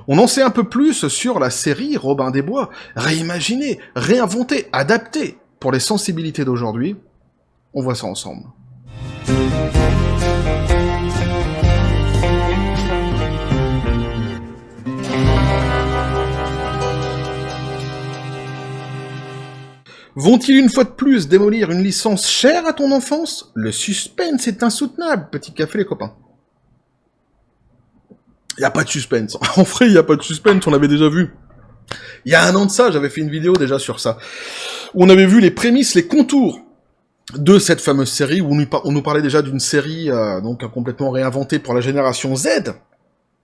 On en sait un peu plus sur la série Robin des Bois, réimaginée, réinventée, adaptée pour les sensibilités d'aujourd'hui. On voit ça ensemble. Vont-ils une fois de plus démolir une licence chère à ton enfance? Le suspense est insoutenable, petit café les copains. Y a pas de suspense. En vrai, y a pas de suspense, on l'avait déjà vu. Il y a un an de ça, j'avais fait une vidéo déjà sur ça, où on avait vu les prémices, les contours de cette fameuse série, où on nous parlait déjà d'une série donc complètement réinventée pour la génération Z,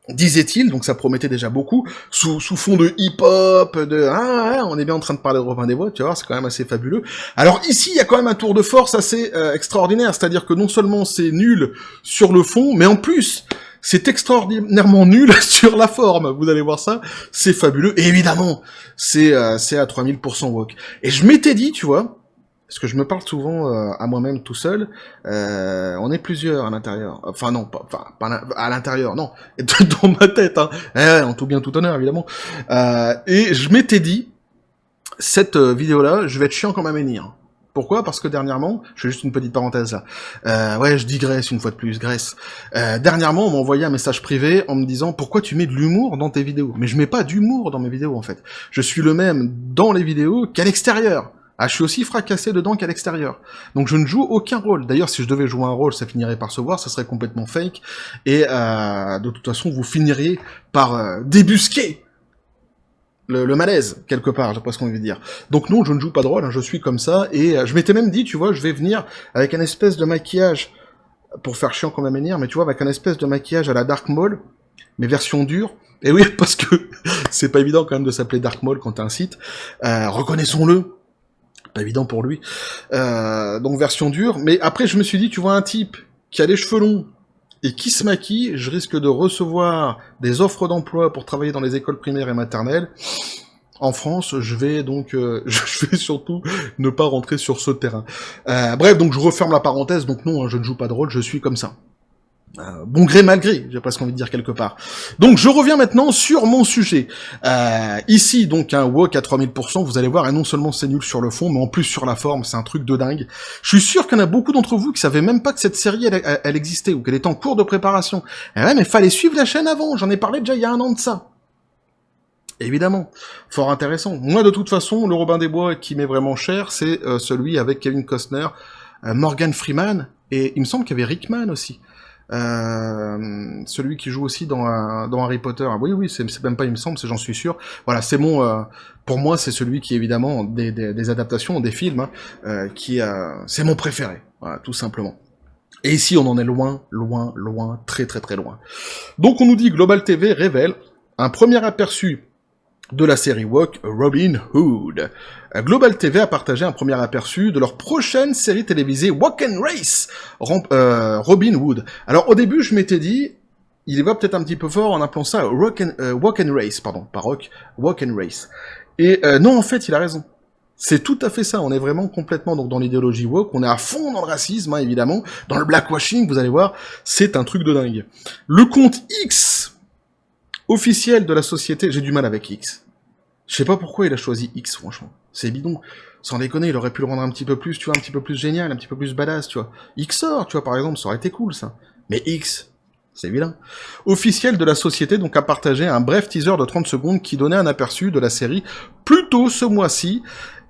disait-il, donc ça promettait déjà beaucoup, sous fond de hip-hop, on est bien en train de parler de Robin des Bois, tu vois, c'est quand même assez fabuleux. Alors ici, il y a quand même un tour de force assez extraordinaire, c'est-à-dire que non seulement c'est nul sur le fond, mais en plus, c'est extraordinairement nul sur la forme, vous allez voir ça, c'est fabuleux, et évidemment, c'est à 3000% woke. Et je m'étais dit, tu vois, parce que je me parle souvent à moi-même tout seul, on est plusieurs à l'intérieur. Enfin non, pas à l'intérieur, non. Dans ma tête, hein. En tout bien, tout honneur, évidemment. Et je m'étais dit, cette vidéo-là, je vais être chiant comme un menhir. Pourquoi? Parce que dernièrement, je fais juste une petite parenthèse là. Ouais, je digresse une fois de plus, graisse. Dernièrement, on m'a envoyé un message privé en me disant pourquoi tu mets de l'humour dans tes vidéos. Mais je mets pas d'humour dans mes vidéos en fait. Je suis le même dans les vidéos qu'à l'extérieur. Ah, je suis aussi fracassé dedans qu'à l'extérieur. Donc je ne joue aucun rôle. D'ailleurs, si je devais jouer un rôle, ça finirait par se voir, ça serait complètement fake. Et de toute façon, vous finiriez par débusquer le malaise, quelque part, j'ai presque envie de dire. Donc non, je ne joue pas de rôle, hein, je suis comme ça. Et je m'étais même dit, tu vois, je vais venir avec un espèce de maquillage, pour faire chiant comme un menhir, mais tu vois, avec un espèce de maquillage à la Dark Maul, mais version dure. Et oui, parce que c'est pas évident quand même de s'appeler Dark Maul quand t'as un site. Reconnaissons-le. Pas évident pour lui. Donc version dure. Mais après, je me suis dit, tu vois un type qui a les cheveux longs et qui se maquille, je risque de recevoir des offres d'emploi pour travailler dans les écoles primaires et maternelles. En France, je vais donc, je vais surtout ne pas rentrer sur ce terrain. Bref, donc je referme la parenthèse. Donc non, hein, je ne joue pas de rôle, je suis comme ça. Bon gré mal gré, j'ai presque envie de dire quelque part. Donc je reviens maintenant sur mon sujet. Ici, donc un woke à 3000%, vous allez voir, et non seulement c'est nul sur le fond, mais en plus sur la forme, c'est un truc de dingue. Je suis sûr qu'il y en a beaucoup d'entre vous qui savaient même pas que cette série, elle existait, ou qu'elle était en cours de préparation. Et ouais, mais fallait suivre la chaîne avant, j'en ai parlé déjà il y a un an de ça. Évidemment, fort intéressant. Moi, de toute façon, le Robin des Bois qui m'est vraiment cher, c'est celui avec Kevin Costner, Morgan Freeman, et il me semble qu'il y avait Rickman aussi. Celui qui joue aussi dans Harry Potter. Oui, c'est même pas, il me semble, j'en suis sûr. Voilà, c'est mon, pour moi, c'est celui qui, évidemment, des adaptations, des films, c'est mon préféré. Voilà, tout simplement. Et ici, on en est loin, très très très loin. Donc, on nous dit Global TV révèle un premier aperçu de la série woke Robin Hood. Global TV a partagé un premier aperçu de leur prochaine série télévisée Walk and Race, Robin Hood. Alors au début je m'étais dit, il y va peut-être un petit peu fort en appelant ça Walk and Race, pardon, pas Rock, Walk and Race. Et non, en fait il a raison. C'est tout à fait ça, on est vraiment complètement donc dans l'idéologie woke, on est à fond dans le racisme, hein, évidemment, dans le blackwashing, vous allez voir, c'est un truc de dingue. Le compte X officiel de la société, j'ai du mal avec X. Je sais pas pourquoi il a choisi X, franchement. C'est bidon. Sans déconner, il aurait pu le rendre un petit peu plus, tu vois, un petit peu plus génial, un petit peu plus badass, tu vois. XOR, tu vois, par exemple, ça aurait été cool, ça. Mais X, c'est vilain. Officiel de la société, donc, a partagé un bref teaser de 30 secondes qui donnait un aperçu de la série plus tôt ce mois-ci.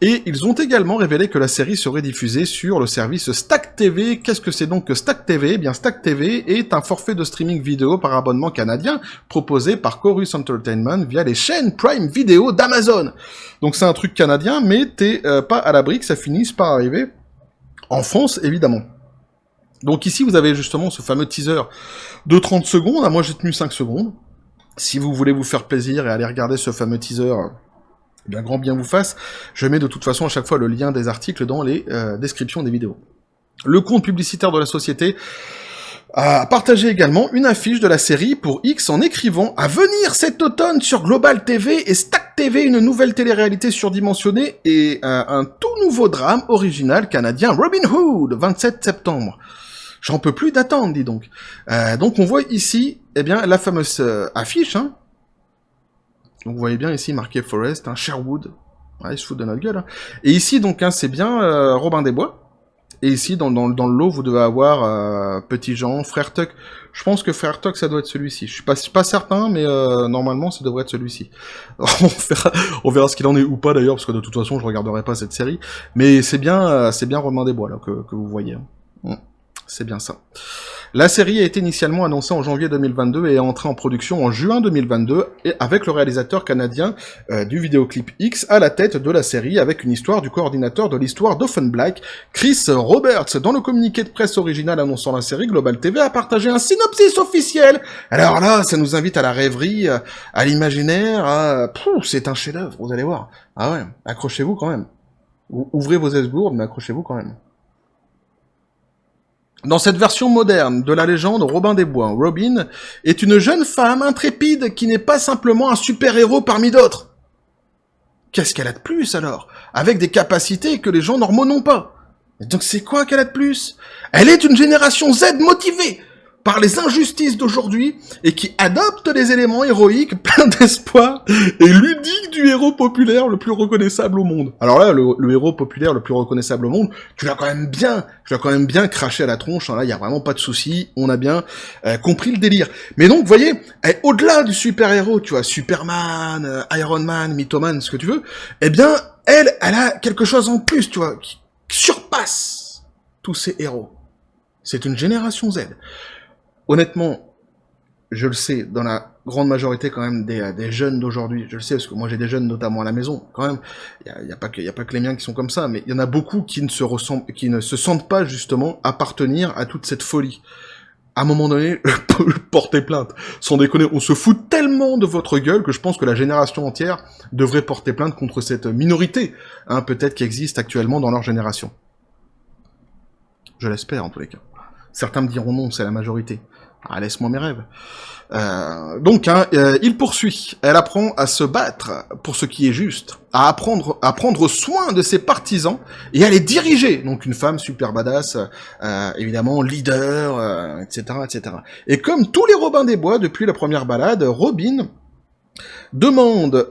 Et ils ont également révélé que la série serait diffusée sur le service Stack TV. Qu'est-ce que c'est donc que Stack TV? Eh bien, Stack TV est un forfait de streaming vidéo par abonnement canadien proposé par Chorus Entertainment via les chaînes Prime Video d'Amazon. Donc c'est un truc canadien, mais t'es pas à l'abri que ça finisse par arriver en France, évidemment. Donc ici, vous avez justement ce fameux teaser de 30 secondes. Moi, j'ai tenu 5 secondes. Si vous voulez vous faire plaisir et aller regarder ce fameux teaser... bien grand bien vous fasse, je mets de toute façon à chaque fois le lien des articles dans les descriptions des vidéos. Le compte publicitaire de la société a partagé également une affiche de la série pour X en écrivant « À venir cet automne sur Global TV et Stack TV, une nouvelle télé-réalité surdimensionnée et un tout nouveau drame original canadien Robin Hood, 27 septembre. » J'en peux plus d'attendre, dis donc. Donc on voit ici, eh bien, la fameuse affiche, hein, Donc vous voyez bien ici marqué Forest, hein, Sherwood. Ouais, ils se foutent de notre gueule. Hein. Et ici, donc, hein, c'est bien Robin des Bois. Et ici, dans le lot, vous devez avoir Petit Jean, Frère Tuck. Je pense que Frère Tuck, ça doit être celui-ci. Je suis pas certain, mais normalement, ça devrait être celui-ci. On verra ce qu'il en est ou pas, d'ailleurs, parce que de toute façon, je regarderai pas cette série. Mais c'est bien Robin des Bois, là, que vous voyez. Hein. C'est bien ça. La série a été initialement annoncée en janvier 2022 et est entrée en production en juin 2022 et avec le réalisateur canadien du vidéoclip X à la tête de la série avec une histoire du coordinateur de l'histoire d'Offenblack, Chris Roberts. Dans le communiqué de presse original annonçant la série, Global TV a partagé un synopsis officiel. Alors là, ça nous invite à la rêverie, à l'imaginaire, c'est un chef-d'œuvre, vous allez voir. Ah ouais, accrochez-vous quand même. Ouvrez vos esgourdes, mais accrochez-vous quand même. Dans cette version moderne de la légende, Robin des Bois, Robin est une jeune femme intrépide qui n'est pas simplement un super-héros parmi d'autres. Qu'est-ce qu'elle a de plus alors? Avec des capacités que les gens normaux n'ont pas. Et donc c'est quoi qu'elle a de plus? Elle est une génération Z motivée par les injustices d'aujourd'hui et qui adopte les éléments héroïques pleins d'espoir et ludiques du héros populaire le plus reconnaissable au monde. Alors là, le héros populaire le plus reconnaissable au monde, tu l'as quand même bien craché à la tronche, hein, là, il y a vraiment pas de souci, on a bien compris le délire. Mais donc, vous voyez, au-delà du super-héros, tu vois, Superman, Iron Man, Mythoman, ce que tu veux, eh bien, elle a quelque chose en plus, tu vois, qui surpasse tous ces héros. C'est une génération Z. Honnêtement, je le sais, dans la grande majorité quand même des jeunes d'aujourd'hui, je le sais, parce que moi j'ai des jeunes notamment à la maison, quand même, il y a pas que les miens qui sont comme ça, mais il y en a beaucoup qui ne se sentent pas justement appartenir à toute cette folie. À un moment donné, porter plainte. Sans déconner, on se fout tellement de votre gueule que je pense que la génération entière devrait porter plainte contre cette minorité, hein, peut-être qui existe actuellement dans leur génération. Je l'espère en tous les cas. Certains me diront non, c'est la majorité. Ah, laisse-moi mes rêves. Donc, il poursuit. Elle apprend à se battre pour ce qui est juste, à prendre soin de ses partisans et à les diriger. Donc, une femme super badass, évidemment leader, etc., etc. Et comme tous les Robins des Bois depuis la première balade, Robin demande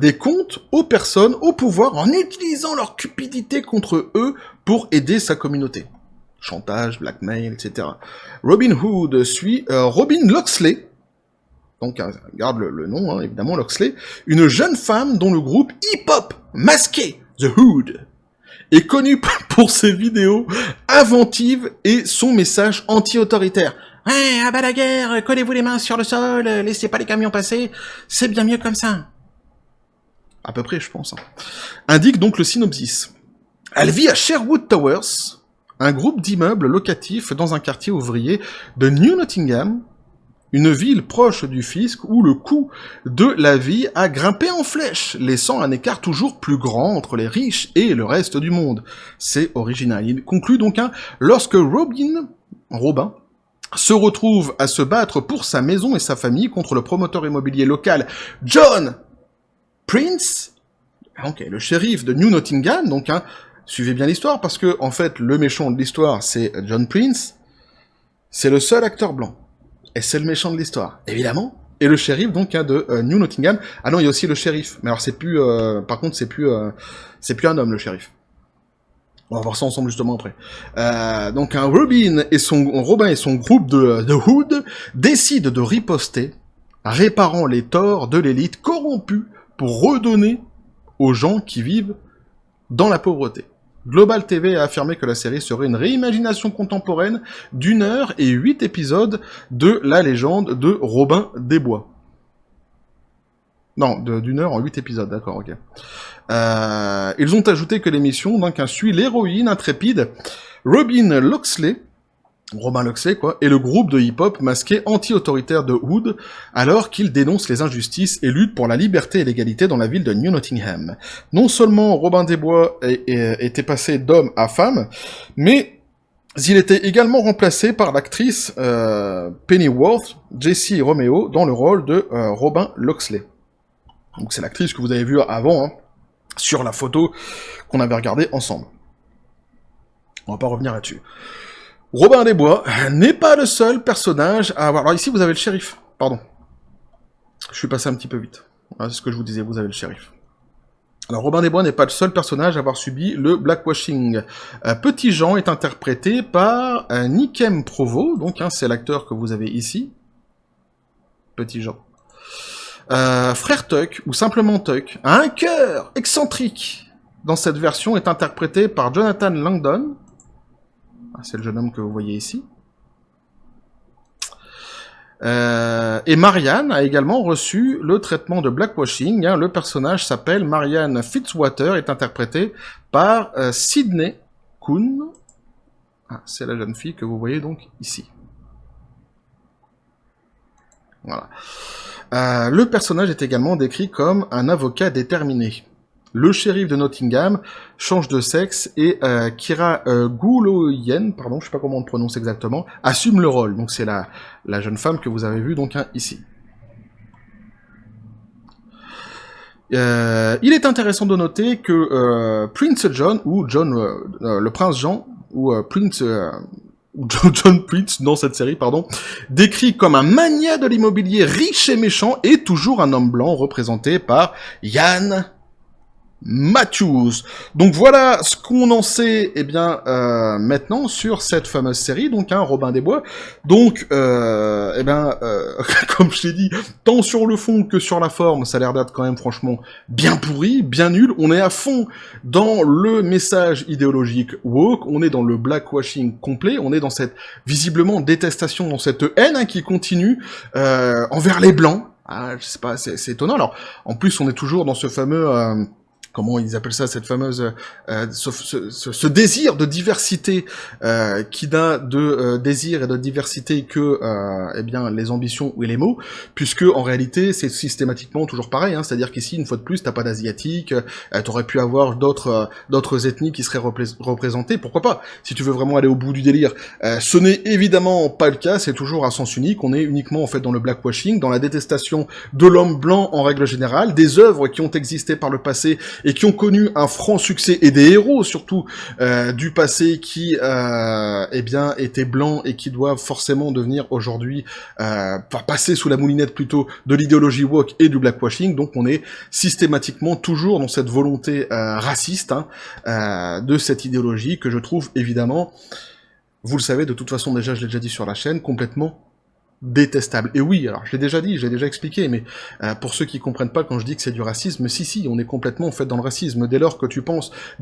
des comptes aux personnes au pouvoir en utilisant leur cupidité contre eux pour aider sa communauté. Chantage, blackmail, etc. Robin Hood suit Robin Loxley, donc garde le nom, hein, évidemment, Loxley, une jeune femme dont le groupe hip-hop masqué, The Hood, est connu pour ses vidéos inventives et son message anti-autoritaire. Ouais, à bas la guerre, collez-vous les mains sur le sol, laissez pas les camions passer, c'est bien mieux comme ça. À peu près, je pense. Hein. Indique donc le synopsis. Elle vit à Sherwood Towers, un groupe d'immeubles locatifs dans un quartier ouvrier de New Nottingham, une ville proche du fisc où le coût de la vie a grimpé en flèche, laissant un écart toujours plus grand entre les riches et le reste du monde. C'est original. Il conclut donc lorsque Robin se retrouve à se battre pour sa maison et sa famille contre le promoteur immobilier local John Prince, okay, le shérif de New Nottingham, donc suivez bien l'histoire, parce que, en fait, le méchant de l'histoire, c'est John Prince. C'est le seul acteur blanc. Et c'est le méchant de l'histoire, évidemment. Et le shérif, donc, de New Nottingham. Ah non, il y a aussi le shérif. Mais alors, c'est plus... par contre, c'est plus un homme, le shérif. On va voir ça ensemble, justement, après. Donc, Robin et son groupe de Hood décident de riposter, réparant les torts de l'élite corrompue pour redonner aux gens qui vivent dans la pauvreté. Global TV a affirmé que la série serait une réimagination contemporaine d'1 heure et 8 épisodes de la légende de Robin des Bois. Non, d'1 heure en 8 épisodes, d'accord, ok. Ils ont ajouté que l'émission donc suit l'héroïne intrépide Robin Loxley, quoi, et le groupe de hip-hop masqué anti-autoritaire de Hood, alors qu'il dénonce les injustices et lutte pour la liberté et l'égalité dans la ville de New Nottingham. Non seulement Robin des Bois était passé d'homme à femme, mais il était également remplacé par l'actrice Pennyworth, Jessie Romeo, dans le rôle de Robin Loxley. Donc c'est l'actrice que vous avez vue avant, sur la photo qu'on avait regardée ensemble. On va pas revenir là-dessus. Robin des Bois n'est pas le seul personnage à avoir... Alors ici, vous avez le shérif. Pardon. Je suis passé un petit peu vite. Voilà, c'est ce que je vous disais, vous avez le shérif. Alors, Robin des Bois n'est pas le seul personnage à avoir subi le blackwashing. Petit Jean est interprété par Nikem Provo, donc hein, c'est l'acteur que vous avez ici. Petit Jean. Frère Tuck, ou simplement Tuck, a un cœur excentrique. Dans cette version, est interprété par Jonathan Langdon. C'est le jeune homme que vous voyez ici. Et Marianne a également reçu le traitement de blackwashing. Hein. Le personnage s'appelle Marianne Fitzwater, est interprétée par Sydney Kuhn. Ah, c'est la jeune fille que vous voyez donc ici. Voilà. Le personnage est également décrit comme un avocat déterminé. Le shérif de Nottingham change de sexe et Kira Gouloyen, pardon, je sais pas comment on le prononce exactement, assume le rôle. Donc c'est la jeune femme que vous avez vue donc hein, ici. Il est intéressant de noter que Prince John ou John, le prince Jean ou Prince John Prince dans cette série, pardon, décrit comme un magnat de l'immobilier riche et méchant et toujours un homme blanc représenté par Ian Matthews. Donc voilà ce qu'on en sait, eh bien, maintenant sur cette fameuse série, donc hein, Robin des Bois. Donc, eh bien, comme je l'ai dit, tant sur le fond que sur la forme, ça a l'air d'être quand même franchement bien pourri, bien nul. On est à fond dans le message idéologique woke, on est dans le blackwashing complet, on est dans cette visiblement détestation, dans cette haine hein, qui continue envers les blancs. Ah, je sais pas, c'est étonnant. Alors, en plus, on est toujours dans ce fameux comment ils appellent ça, cette fameuse ce désir de diversité qui n'a de désir et de diversité que eh bien les ambitions et les mots, puisque en réalité c'est systématiquement toujours pareil, hein, c'est-à-dire qu'ici une fois de plus t'as pas d'asiatique, t'aurais pu avoir d'autres ethnies qui seraient représentées, pourquoi pas, si tu veux vraiment aller au bout du délire. Ce n'est évidemment pas le cas, c'est toujours à sens unique, on est uniquement en fait dans le blackwashing, dans la détestation de l'homme blanc en règle générale, des œuvres qui ont existé par le passé et qui ont connu un franc succès, et des héros surtout du passé qui eh bien étaient blancs et qui doivent forcément devenir aujourd'hui passer sous la moulinette plutôt de l'idéologie woke et du blackwashing. Donc on est systématiquement toujours dans cette volonté raciste hein, de cette idéologie que je trouve évidemment, vous le savez de toute façon déjà, je l'ai déjà dit sur la chaîne, complètement détestable. Et oui, alors je l'ai déjà dit, je l'ai déjà expliqué, mais pour ceux qui comprennent pas quand je dis que c'est du racisme, si, on est complètement en fait dans le racisme. Dès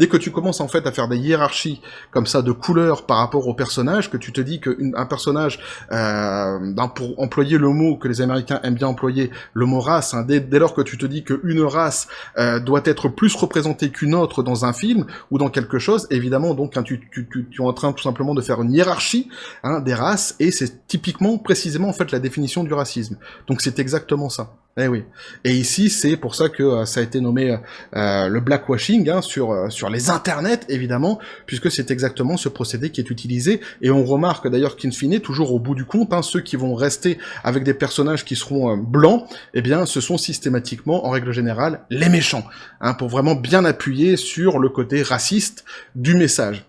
que tu commences en fait à faire des hiérarchies comme ça de couleurs par rapport au personnage, que tu te dis qu'un personnage, pour employer le mot que les Américains aiment bien employer, le mot race, hein, dès lors que tu te dis qu'une race doit être plus représentée qu'une autre dans un film ou dans quelque chose, évidemment, donc hein, tu es en train tout simplement de faire une hiérarchie hein, des races, et c'est typiquement, précisément en fait la définition du racisme. Donc c'est exactement ça. Eh oui. Et ici c'est pour ça que ça a été nommé le blackwashing hein, sur les internets évidemment, puisque c'est exactement ce procédé qui est utilisé. Et on remarque d'ailleurs qu'in fine, toujours au bout du compte, hein, ceux qui vont rester avec des personnages qui seront blancs, eh bien ce sont systématiquement en règle générale les méchants, hein, pour vraiment bien appuyer sur le côté raciste du message.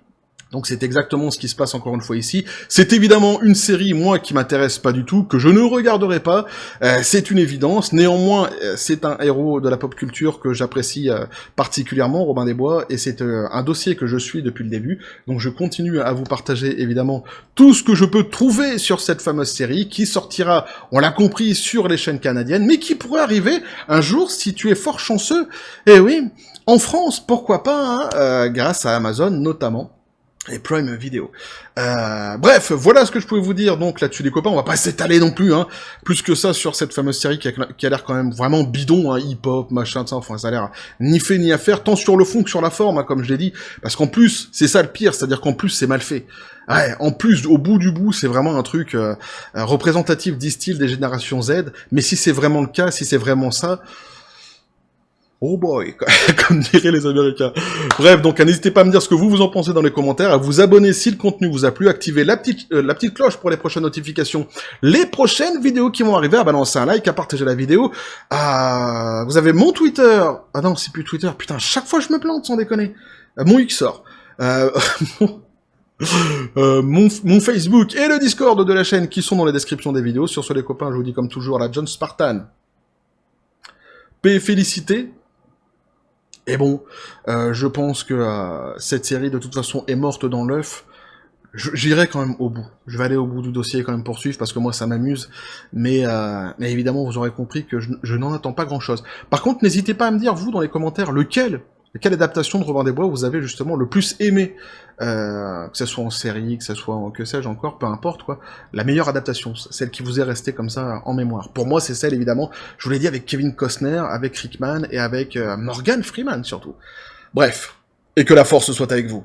Donc c'est exactement ce qui se passe encore une fois ici. C'est évidemment une série, moi, qui m'intéresse pas du tout, que je ne regarderai pas, c'est une évidence. Néanmoins, c'est un héros de la pop culture que j'apprécie particulièrement, Robin des Bois, et c'est un dossier que je suis depuis le début. Donc je continue à vous partager, évidemment, tout ce que je peux trouver sur cette fameuse série, qui sortira, on l'a compris, sur les chaînes canadiennes, mais qui pourrait arriver un jour, si tu es fort chanceux, eh oui, en France, pourquoi pas, hein, grâce à Amazon notamment. Et Prime Video. Bref, voilà ce que je pouvais vous dire donc là-dessus les copains, on va pas s'étaler non plus, hein, plus que ça sur cette fameuse série qui a l'air quand même vraiment bidon, hein, hip-hop, machin, ça, enfin ça a l'air ni fait ni à faire, tant sur le fond que sur la forme, hein, comme je l'ai dit, parce qu'en plus, c'est ça le pire, c'est-à-dire qu'en plus c'est mal fait. Ouais, en plus, au bout du bout, c'est vraiment un truc représentatif, disent-ils, des générations Z, mais si c'est vraiment le cas, si c'est vraiment ça... Oh boy, comme diraient les Américains. Bref, donc n'hésitez pas à me dire ce que vous en pensez dans les commentaires, à vous abonner si le contenu vous a plu, activer la petite cloche pour les prochaines notifications, les prochaines vidéos qui vont arriver, à balancer un like, à partager la vidéo. Vous avez mon Twitter. Ah non, c'est plus Twitter. Putain, chaque fois je me plante, sans déconner. Mon Xor. Mon Facebook et le Discord de la chaîne qui sont dans les descriptions des vidéos. Sur ce les copains, je vous dis comme toujours la John Spartan. féliciter. Et bon, je pense que cette série, de toute façon, est morte dans l'œuf. J'irai quand même au bout. Je vais aller au bout du dossier quand même poursuivre, parce que moi, ça m'amuse. Mais évidemment, vous aurez compris que je n'en attends pas grand-chose. Par contre, n'hésitez pas à me dire, vous, dans les commentaires, quelle adaptation de Robin des Bois vous avez justement le plus aimé, que ce soit en série, que ce soit en que sais-je encore, peu importe quoi, la meilleure adaptation, celle qui vous est restée comme ça en mémoire. Pour moi, c'est celle évidemment, je vous l'ai dit, avec Kevin Costner, avec Rickman et avec Morgan Freeman surtout. Bref, et que la force soit avec vous.